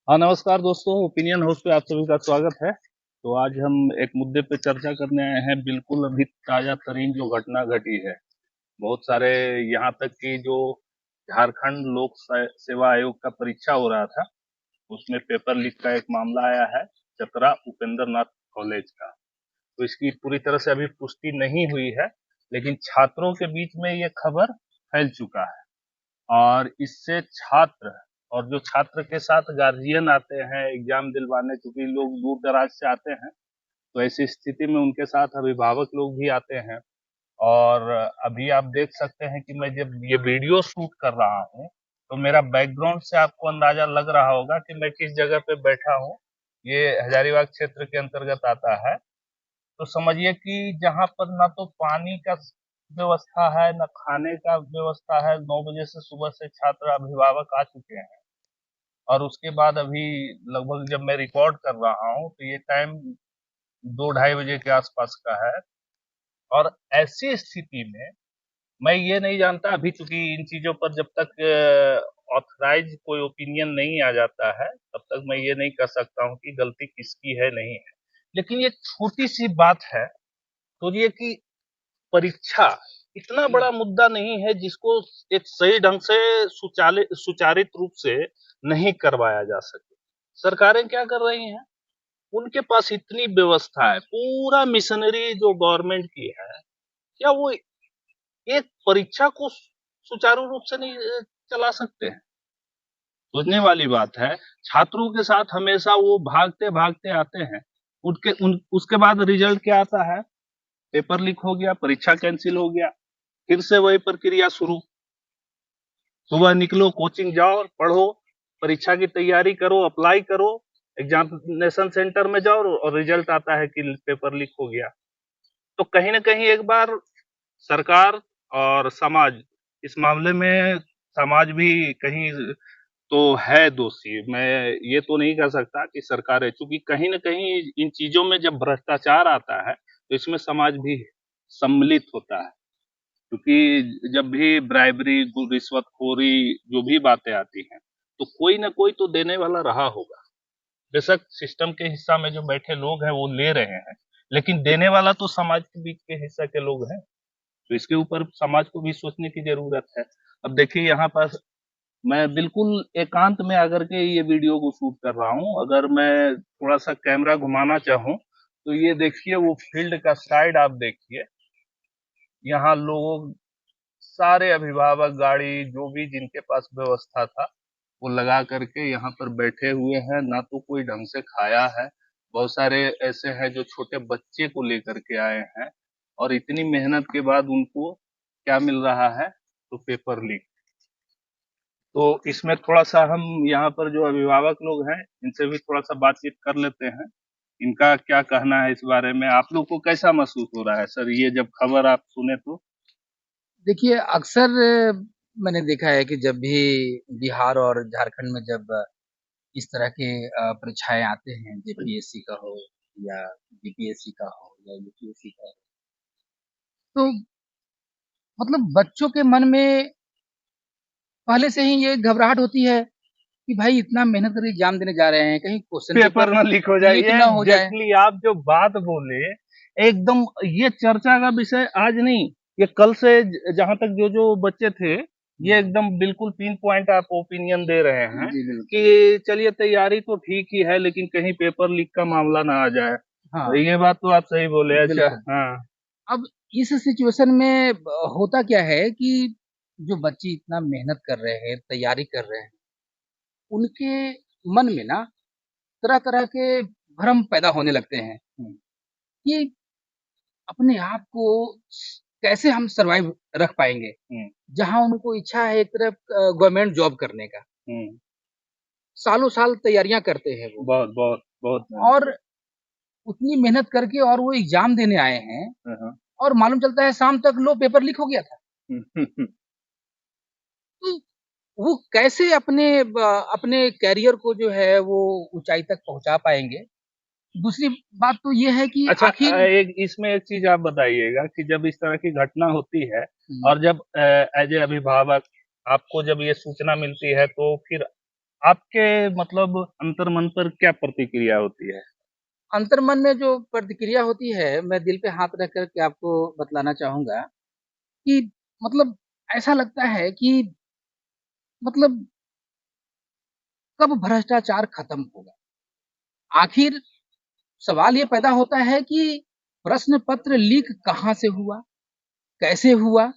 हाँ, नमस्कार दोस्तों। ओपिनियन हाउस पे आप सभी का स्वागत है। तो आज हम एक मुद्दे पे चर्चा करने आए हैं। बिल्कुल अभी ताजा तरीन जो घटना घटी है, बहुत सारे, यहाँ तक कि जो झारखंड लोक सेवा आयोग का परीक्षा हो रहा था, उसमें पेपर लीक का एक मामला आया है, चतरा उपेंद्र नाथ कॉलेज का। तो इसकी पूरी तरह से अभी पुष्टि नहीं हुई है, लेकिन छात्रों के बीच में ये खबर फैल चुका है। और इससे छात्र और जो छात्र के साथ गार्जियन आते हैं एग्जाम दिलवाने, क्योंकि लोग दूर दराज से आते हैं, तो ऐसी स्थिति में उनके साथ अभिभावक लोग भी आते हैं। और अभी आप देख सकते हैं कि मैं जब ये वीडियो शूट कर रहा हूँ, तो मेरा बैकग्राउंड से आपको अंदाजा लग रहा होगा कि मैं किस जगह पे बैठा हूँ। ये हजारीबाग क्षेत्र के अंतर्गत आता है। तो समझिए कि जहाँ पर ना तो पानी का व्यवस्था है, ना खाने का व्यवस्था है। 9 बजे से सुबह से छात्र अभिभावक आ चुके हैं, और उसके बाद अभी लगभग जब मैं रिकॉर्ड कर रहा हूँ तो ये टाइम 2-2:30 बजे के आसपास का है। और ऐसी स्थिति में मैं ये नहीं जानता, अभी चूंकि इन चीजों पर जब तक ऑथराइज कोई ओपिनियन नहीं आ जाता है, तब तक मैं ये नहीं कह सकता हूँ कि गलती किसकी है, नहीं है। लेकिन ये छोटी सी बात है, तो ये कि परीक्षा इतना बड़ा मुद्दा नहीं है जिसको एक सही ढंग से सुचारित रूप से नहीं करवाया जा सके। सरकारें क्या कर रही हैं? उनके पास इतनी व्यवस्था है, पूरा मिशनरी जो गवर्नमेंट की है, क्या वो एक परीक्षा को सुचारू रूप से नहीं चला सकते हैं? सोचने वाली बात है। छात्रों के साथ हमेशा वो भागते भागते आते हैं। उसके बाद रिजल्ट क्या आता है? पेपर लीक हो गया, परीक्षा कैंसिल हो गया, फिर से वही प्रक्रिया शुरू। सुबह निकलो, कोचिंग जाओ, पढ़ो, परीक्षा की तैयारी करो, अप्लाई करो, एग्जामिनेशन सेंटर में जाओ, और रिजल्ट आता है कि पेपर लीक हो गया। तो कहीं ना कहीं एक बार सरकार और समाज, इस मामले में समाज भी कहीं तो है दोषी। मैं ये तो नहीं कह सकता कि सरकार है, क्योंकि कहीं ना कहीं इन चीजों में जब भ्रष्टाचार आता है तो इसमें समाज भी सम्मिलित होता है। क्योंकि जब भी ब्राइबरी, रिश्वतखोरी, जो भी बातें आती हैं, तो कोई ना कोई तो देने वाला रहा होगा। बेशक सिस्टम के हिस्सा में जो बैठे लोग हैं वो ले रहे हैं, लेकिन देने वाला तो समाज के बीच के हिस्सा के लोग हैं। तो इसके ऊपर समाज को भी सोचने की जरूरत है। अब देखिए, यहाँ पर मैं बिल्कुल एकांत में आकर के ये वीडियो को शूट कर रहा हूँ। अगर मैं थोड़ा सा कैमरा घुमाना चाहूँ, तो ये देखिए, वो फील्ड का साइड आप देखिए। यहाँ लोग, सारे अभिभावक, गाड़ी जो भी जिनके पास व्यवस्था था, वो लगा करके यहाँ पर बैठे हुए हैं। ना तो कोई ढंग से खाया है। बहुत सारे ऐसे हैं जो छोटे बच्चे को लेकर के आए हैं, और इतनी मेहनत के बाद उनको क्या मिल रहा है? तो पेपर लीक। तो इसमें थोड़ा सा हम यहाँ पर जो अभिभावक लोग हैं, इनसे भी थोड़ा सा बातचीत कर लेते हैं। इनका क्या कहना है इस बारे में? आप लोग को कैसा महसूस हो रहा है सर, ये जब खबर आप सुने तो? देखिए, अक्सर मैंने देखा है कि जब भी बिहार और झारखंड में जब इस तरह के परीक्षाएँ आते हैं, जेपीएससी का हो या बीपीएससी का हो या यूपीएससी का हो, तो मतलब बच्चों के मन में पहले से ही ये घबराहट होती है कि भाई इतना मेहनत करके एग्ज़ाम देने जा रहे हैं, कहीं क्वेश्चन पेपर पेपर ना लीक हो जाए, लीक ये ना हो जाए। एग्जैक्टली आप जो बात बोले, एकदम ये चर्चा का विषय आज नहीं, ये कल से जहां तक जो जो बच्चे थे, ये एकदम बिल्कुल पिन पॉइंट आप ओपिनियन दे रहे हैं जी, बिल्कुल। कि चलिए तैयारी तो ठीक ही है, लेकिन कहीं पेपर लीक का मामला ना आ जाए। हाँ, तो ये बात तो आप सही बोले। अच्छा, बिल्कुल। हाँ। अब इस सिचुएशन में होता क्या है कि जो बच्चे इतना मेहनत कर रहे हैं, तैयारी कर रहे हैं, उनके मन में ना तरह-तरह के भ्रम पैदा होने लगते हैं कि अपने आप को कैसे हम सर्वाइव रख पाएँगे। हम्म। जहाँ उनको इच्छा है एक तरफ गवर्नमेंट जॉब करने का, हम्म। सालों साल तैयारियाँ करते हैं वो बहुत बहुत बहुत मेहनत और उतनी मेहनत करके और वो एग्ज़ाम देने आए हैं है। हाँ। और मालूम चलता है शाम तक लो पेपर लीक हो गया था। तो वो कैसे अपने करियर को जो है वो ऊँचाई तक पहुँचा पाएँगे। दूसरी बात तो ये है कि अच्छा, आखिर एक इसमें एक चीज आप बताइएगा कि जब इस तरह की घटना होती है, हुँ, और जब एज ए अभिभावक आपको जब ये सूचना मिलती है, तो फिर आपके मतलब अंतर्मन पर क्या प्रतिक्रिया होती है? अंतर्मन में जो प्रतिक्रिया होती है, मैं दिल पे हाथ रख कर के आपको बतलाना चाहूँगा कि मतलब ऐसा लगता है कि मतलब कब भ्रष्टाचार खत्म होगा? आखिर सवाल ये पैदा होता है कि प्रश्न पत्र लीक कहाँ से हुआ? कैसे हुआ?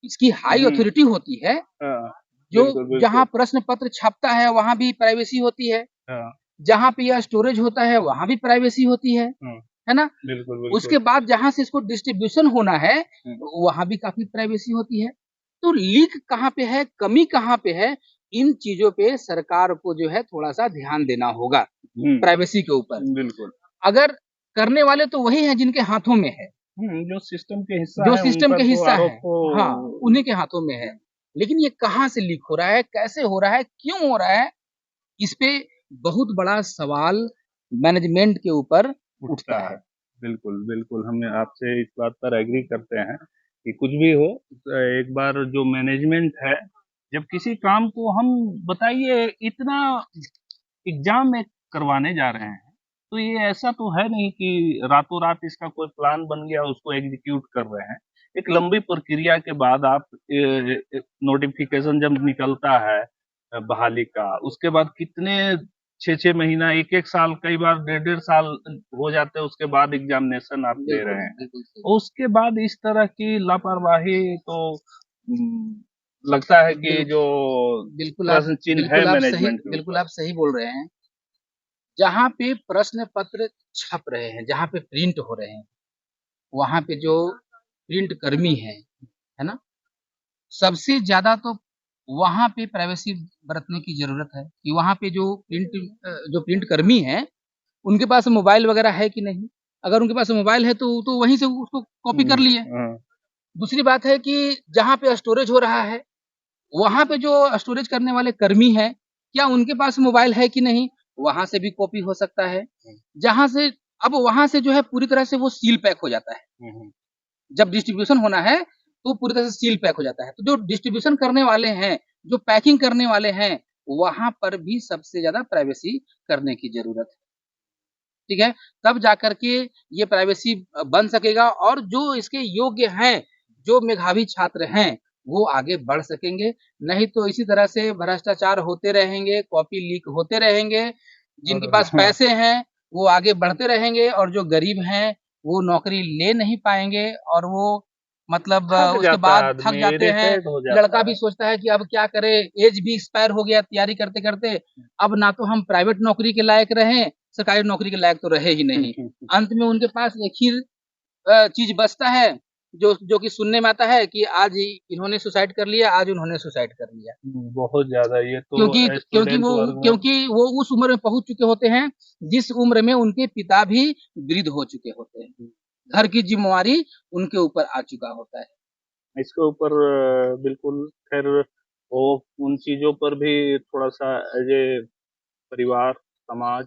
इसकी हाई हुँ, अथॉरिटी होती है, हाँ, जो बिल्कुल, जहाँ बिल्कुल। प्रश्न पत्र छपता है, वहाँ भी प्राइवेसी होती है। हाँ, जहाँ पे यह स्टोरेज होता है, वहाँ भी प्राइवेसी होती हुँ, है ना? बिल्कुल, बिल्कुल। उसके बाद जहाँ से इसको डिस्ट्रीब्यूशन होना है, हुँ, वहाँ भी काफ़ी प्राइवेसी होती है। तो लीक कहाँ पे है, कमी कहाँ पे है, इन चीज़ों पे सरकार को जो है थोड़ा-सा ध्यान देना होगा, हुँ, प्राइवेसी के ऊपर। बिल्कुल। अगर करने वाले तो वही हैं जिनके हाथों में है, जो सिस्टम के हिस्सा जो है उन सिस्टम पर के तो हिस्सा आरोप है, तो हाँ, उन्हीं के हाथों में है। लेकिन ये कहाँ से लीक हो रहा है, कैसे हो रहा है, क्यों हो रहा है, इस पे बहुत बड़ा सवाल मैनेजमेंट के ऊपर उठता उठता है। है। बिल्कुल, बिल्कुल, हम आपसे इस बात पर एग्री करते हैं कि कुछ भी हो एक बार जो मैनेजमेंट है, जब किसी काम को हम बताइए इतना एग्ज़ाम में करवाने जा रहे हैं, तो ये ऐसा तो है नहीं कि रातों-रात इसका कोई प्लान बन गया उसको एग्ज़ीक्यूट कर रहे हैं। एक लंबी प्रक्रिया के बाद आप नोटिफ़िकेशन जब निकलता है बहाली का, उसके बाद कितने 6-6 महीना, 1-1 साल, कई बार डेढ़-डेढ़ साल हो जाते हैं, उसके बाद एग्ज़ामिनेशन आप दे बिल्कुल, रहे हैं। बिल्कुल सही। और उसके बाद इस तरह की लापरवाही तो लगता है कि बिल जो बिल्कुल आप प्रश्न चिन्ह है मैनेजमेंट के बिल्कुल ऊपर। आप सही बोल रहे हैं। जहाँ पे प्रश्न पत्र छप रहे हैं, जहाँ पे प्रिंट हो रहे हैं, वहाँ पे जो प्रिंट कर्मी हैं, है ना? सबसे ज़्यादा तो वहाँ पे प्राइवेसी बरतने की ज़रूरत है कि वहाँ पे जो प्रिंट कर्मी हैं, उनके पास मोबाइल वगैरह है कि नहीं? अगर उनके पास मोबाइल है तो वहीं से उसको कॉपी कर हुँ, लिए। हाँ। दूसरी बात है कि जहाँ पे स्टोरेज हो रहा है, वहाँ पे जो स्टोरेज करने वाले कर्मी हैं, क्या उनके पास मोबाइल है कि नहीं? वहाँ से भी कॉपी हो सकता है। हुँ, जहाँ से अब वहाँ से जो है पूरी तरह से वो सील पैक हो जाता है। हुँ, हुँ। जब डिस्ट्रीब्यूशन होना है, तो पूरी तरह से सील पैक हो जाता है। तो जो डिस्ट्रीब्यूशन करने वाले हैं, जो पैकिंग करने वाले हैं, वहाँ पर भी सबसे ज़्यादा प्राइवेसी करने की ज़रूरत है। ठीक है? तब जाकर के ये प्राइवेसी बन सकेगा और जो इसके योग्य हैं, जो मेधावी छात्र हैं, वो आगे बढ़ सकेंगे। नहीं तो इसी तरह से भ्रष्टाचार होते रहेंगे, कॉपी लीक होते रहेंगे। जिनके और पास हाँ, पैसे हैं, वो आगे बढ़ते रहेंगे और जो गरीब हैं, वो नौकरी ले नहीं पाएँगे और वो मतलब थक उसके जाता है बाद थक आदमी, जाते हैं। इरिटेट हो लड़का जाता भी है। सोचता है कि अब क्या करे, ऐज भी एक्सपायर हो गया तैयारी करते-करते। अब ना तो हम प्राइवेट नौकरी के लायक रहें, सरकारी नौकरी के लायक तो रहे ही नहीं। अंत में उनके पास एक ही चीज़ बचता है, जो कि सुनने में आता है कि आज इन्होंने सुसाइड कर लिया, आज उन्होंने सुसाइड कर लिया। बहुत ज़्यादा ये तो क्योंकि स्टूडेंट वर्ग में वो उस उम्र में पहुँच चुके होते हैं, जिस उम्र में उनके पिता भी वृद्ध हो चुके होते हैं। घर की ज़िम्मेवारी उनके ऊपर आ चुका होता है। इसके ऊपर बिल्कुल ख़ैर वो उन चीज़ों पर भी थोड़ा-सा एज़ ए परिवार, समाज,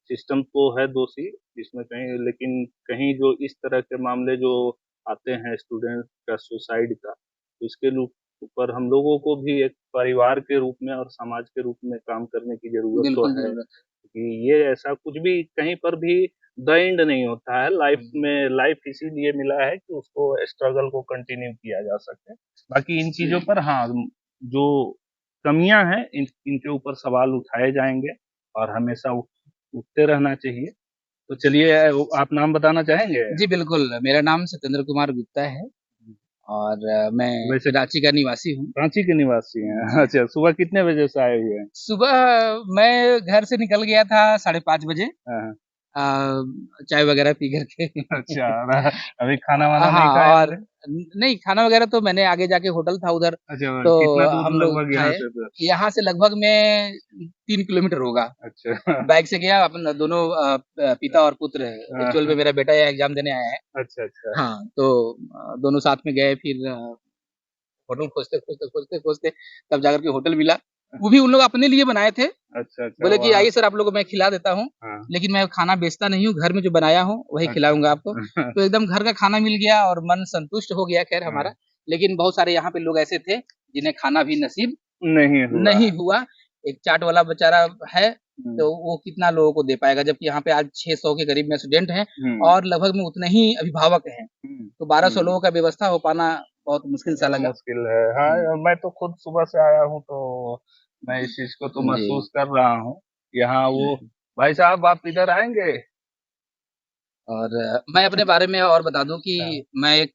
सिस्टम तो है दोषी इसमें कहीं, लेकिन कहीं जो इस तरह के मामले जो आते हैं स्टूडेंट का सुसाइड का, तो इसके ऊपर हम लोगों को भी एक परिवार के रूप में और समाज के रूप में काम करने की ज़रूरत तो बिल्कुल है। ज़रूरत है। कि ये ऐसा कुछ भी कहीं पर भी द एंड नहीं होता है लाइफ हुँ, में, लाइफ इसीलिए मिला है कि उसको स्ट्रगल को कंटिन्यू किया जा सके। बाकी इन चीज़ों जी। पर हाँ, जो कमियाँ हैं इनके ऊपर सवाल उठाए जाएँगे और हमेशा उठते रहना चाहिए। तो चलिए आप नाम बताना चाहेंगे? जी, बिल्कुल, मेरा नाम सत्येंद्र कुमार गुप्ता है और मैं वैसे रांची का निवासी हूँ। रांची के निवासी हैं। जी। अच्छा, सुबह कितने बजे से आए हुए हैं? सुबह मैं घर से निकल गया था 5:30 बजे हाँ, हाँ। अ, चाय वगैरह पी कर के। अच्छा, अभी खाना-वाना नहीं हाँ, खाए और होंगे? नहीं खाना वगैरह तो मैंने आगे जाके होटल था उधर, अच्छा, तो कितना दूर हम लोग लगभग यहाँ खाए। से फिर? यहाँ से लगभग में 3 किलोमीटर होगा। अच्छा। बाइक से गया अपन दोनों पिता और पुत्र एक्चुअल में हाँ, मेरा बेटा यहाँ एग्ज़ाम देने आया है। अच्छा, अच्छा। हाँ, तो दोनों साथ में गए फिर होटल खोजते तब जाकर के होटल मिला। वो भी उन लोग अपने लिए बनाए थे। अच्छा, अच्छा, बोले कि वहाँ आइए सर आप लोगों को मैं खिला देता हूँ, हाँ, लेकिन मैं खाना बेचता नहीं हूँ, घर में जो बनाया हूँ वही अच्छा। खिलाऊँगा आपको। तो एकदम घर का खाना मिल गया और मन संतुष्ट हो गया खैर हाँ, हमारा। लेकिन बहुत सारे यहाँ पे लोग ऐसे थे, जिन्हें खाना भी नसीब नहीं हुआ नहीं है। हुआ। एक चाट वाला बेचारा है, तो वो कितना लोगों को दे पाएगा, जबकि यहाँ पे आज 600 के करीब में स्टूडेंट हैं और लगभग में उतने ही अभिभावक हैं। तो 1200 लोगों का व्यवस्था हो पाना बहुत मुश्किल सा लगा। मुश्किल है। हाँ, मैं तो खुद सुबह से आया हूँ, तो मैं इस चीज को तो जी। महसूस कर रहा हूँ। यहाँ वो भाई साहब, आप इधर आएंगे? और मैं अपने बारे में और बता दूं कि हाँ। मैं एक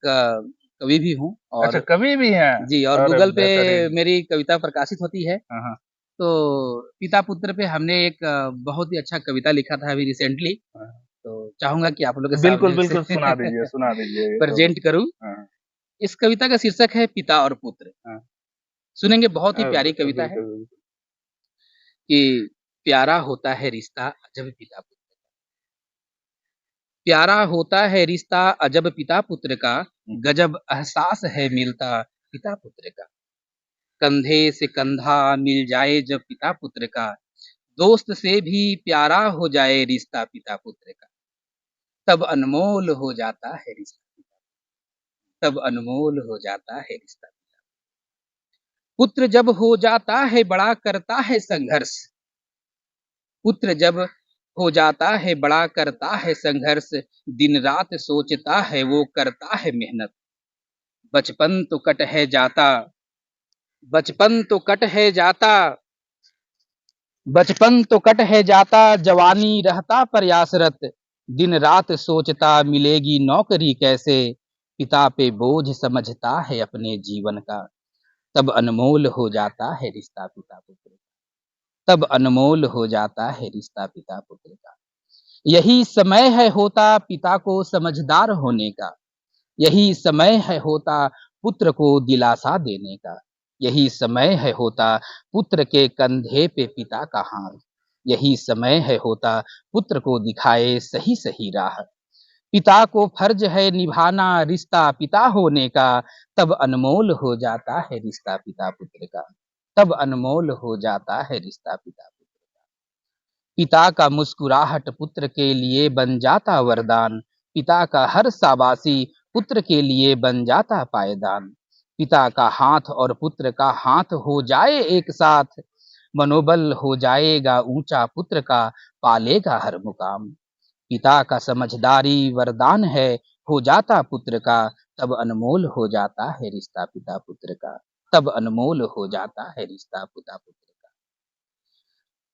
कवि भी हूँ अच्छा, और कवि भी हैं? जी, और अरे गूगल पे बेहतरीन। मेरी कविता प्रकाशित होती है। हाँ, हाँ, तो पिता पुत्र पे हमने एक बहुत ही अच्छा कविता लिखा था अभी रिसेंटली, हाँ। तो चाहूंगा कि आप लोग के बिल्कुल सामने उसे बिल्कुल, सुना दीजिए ये तो। प्रेजेंट करूं। हाँ, इस कविता का शीर्षक है पिता और पुत्र। हाँ। सुनेंगे, बहुत ही प्यारी बिल्कुल कविता है बिल्कुल बिल्कुल। कि प्यारा होता है रिश्ता अजब पिता पुत्र। प्यारा होता है रिश्ता अजब पिता पुत्र का, गजब एहसास है मिलता पिता पुत्र का। कंधे से कंधा मिल जाए जब पिता पुत्र का, दोस्त से भी प्यारा हो जाए रिश्ता पिता पुत्र का, तब अनमोल हो जाता है रिश्ता, तब अनमोल हो जाता है रिश्ता। पुत्र जब हो जाता है बड़ा करता है संघर्ष, पुत्र जब हो जाता है बड़ा करता है संघर्ष, दिन रात सोचता है वो करता है मेहनत। बचपन तो कट है जाता, बचपन तो कट है जाता, बचपन तो कट है जाता, जवानी रहता प्रयासरत। दिन रात सोचता मिलेगी नौकरी कैसे, पिता पे बोझ समझता है अपने जीवन का, तब अनमोल हो जाता है रिश्ता पिता पुत्र का, तब अनमोल हो जाता है रिश्ता पिता पुत्र का। यही समय है होता पिता को समझदार होने का, यही समय है होता पुत्र को दिलासा देने का, यही समय है होता पुत्र के कंधे पे पिता का हाथ, यही समय है होता पुत्र को दिखाए सही सही राह। पिता को फर्ज है निभाना रिश्ता पिता होने का, तब अनमोल हो जाता है रिश्ता पिता पुत्र का, तब अनमोल हो जाता है रिश्ता पिता पुत्र का। पिता का मुस्कुराहट पुत्र के लिए बन जाता वरदान, पिता का हर शाबाशी पुत्र के लिए बन जाता पायदान। पिता का हाथ और पुत्र का हाथ हो जाए एक साथ, मनोबल हो जाएगा ऊंचा पुत्र का, पालेगा हर मुकाम। पिता का समझदारी वरदान है हो जाता पुत्र का, तब अनमोल हो जाता है रिश्ता पिता पुत्र का, तब अनमोल हो जाता है रिश्ता पिता पुत्र का।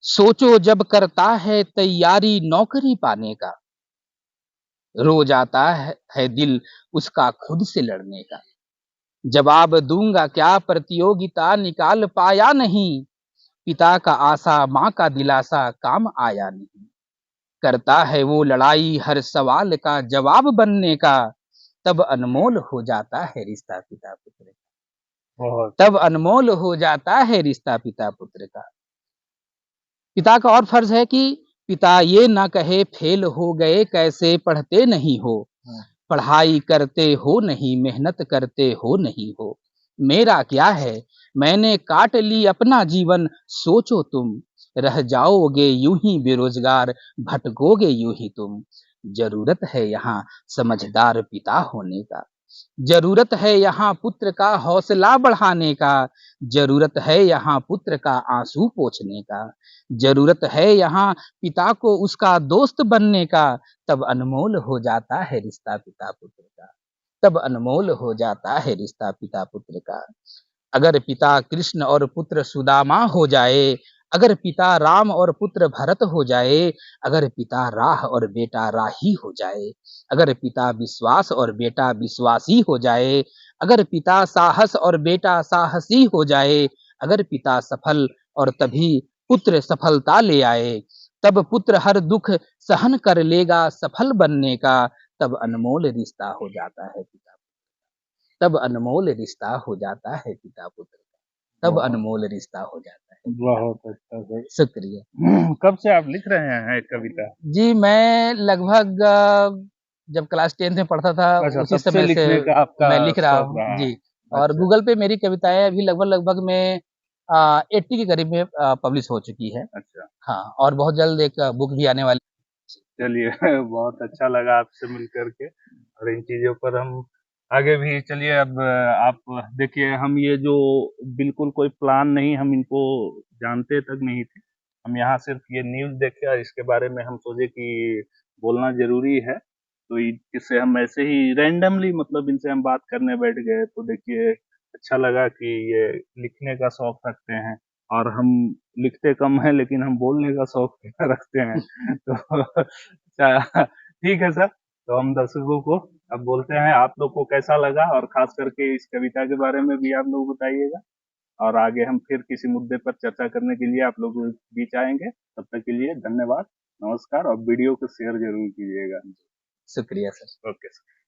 सोचो जब करता है तैयारी नौकरी पाने का, रो जाता है दिल उसका खुद से लड़ने का। जवाब दूंगा क्या प्रतियोगिता निकाल पाया नहीं, पिता का आशा माँ का दिलासा काम आया नहीं। करता है वो लड़ाई हर सवाल का जवाब बनने का, तब अनमोल हो जाता है रिश्ता पिता पुत्र का, बहुत। तब अनमोल हो जाता है रिश्ता पिता पुत्र का। पिता का और फर्ज है कि पिता ये ना कहे फेल हो गए कैसे पढ़ते नहीं हो, पढ़ाई करते हो नहीं मेहनत करते हो नहीं हो, मेरा क्या है मैंने काट ली अपना जीवन, सोचो तुम रह जाओगे यूं ही बेरोजगार, भटकोगे यूं ही तुम। जरूरत है यहाँ समझदार पिता होने का, जरूरत है यहाँ पुत्र का हौसला बढ़ाने का, जरूरत है यहाँ पुत्र का आंसू पोंछने का, जरूरत है यहाँ पिता को उसका दोस्त बनने का, तब अनमोल हो जाता है रिश्ता पिता पुत्र का, तब अनमोल हो जाता है रिश्ता पिता पुत्र का। अगर पिता कृष्ण और पुत्र सुदामा हो जाए, अगर पिता राम और पुत्र भरत हो जाए, अगर पिता राह और बेटा राही हो जाए, अगर पिता विश्वास और बेटा विश्वासी हो जाए, अगर पिता साहस और बेटा साहसी हो जाए, अगर पिता सफल और तभी पुत्र सफलता ले आए, तब पुत्र हर दुख सहन कर लेगा सफल बनने का, तब अनमोल रिश्ता हो जाता है पिता, तब अनमोल रिश्ता हो जाता है पिता पुत्र का, तब बहुत अनमोल रिश्ता हो जाता है। बहुत अच्छा सर। शुक्रिया। कब से आप लिख रहे हैं कविता? जी, मैं लगभग जब क्लास 10th में पढ़ता था अच्छा, उसी तब से समय से लिखने का आपका मैं लिख रहा शौक हूँ। रहा है। जी, और अच्छा। गूगल पे मेरी कविताएँ अभी लगभग में 80 के करीब में पब्लिश हो चुकी है। अच्छा। हाँ, और बहुत जल्द एक बुक भी आने वाली। चलिए बहुत अच्छा लगा आपसे मिल करके, और इन चीजों पर हम आगे भी चलिए। अब आप देखिए, हम ये जो बिल्कुल कोई प्लान नहीं, हम इनको जानते तक नहीं थे। हम यहाँ सिर्फ ये न्यूज़ देखे और इसके बारे में हम सोचे कि बोलना ज़रूरी है। तो इससे हम ऐसे ही रैंडमली मतलब इनसे हम बात करने बैठ गए। तो देखिए, अच्छा लगा कि ये लिखने का शौक रखते हैं, और हम लिखते कम हैं लेकिन हम बोलने का शौक रखते हैं। तो अच्छा, ठीक है सर। तो हम दर्शकों को अब बोलते हैं, आप लोग को कैसा लगा, और खास करके इस कविता के बारे में भी आप लोग बताइएगा। और आगे हम फिर किसी मुद्दे पर चर्चा करने के लिए आप लोगों के बीच आएंगे। तब तक के लिए धन्यवाद, नमस्कार, और वीडियो को शेयर जरूर कीजिएगा। शुक्रिया सर। Okay sir.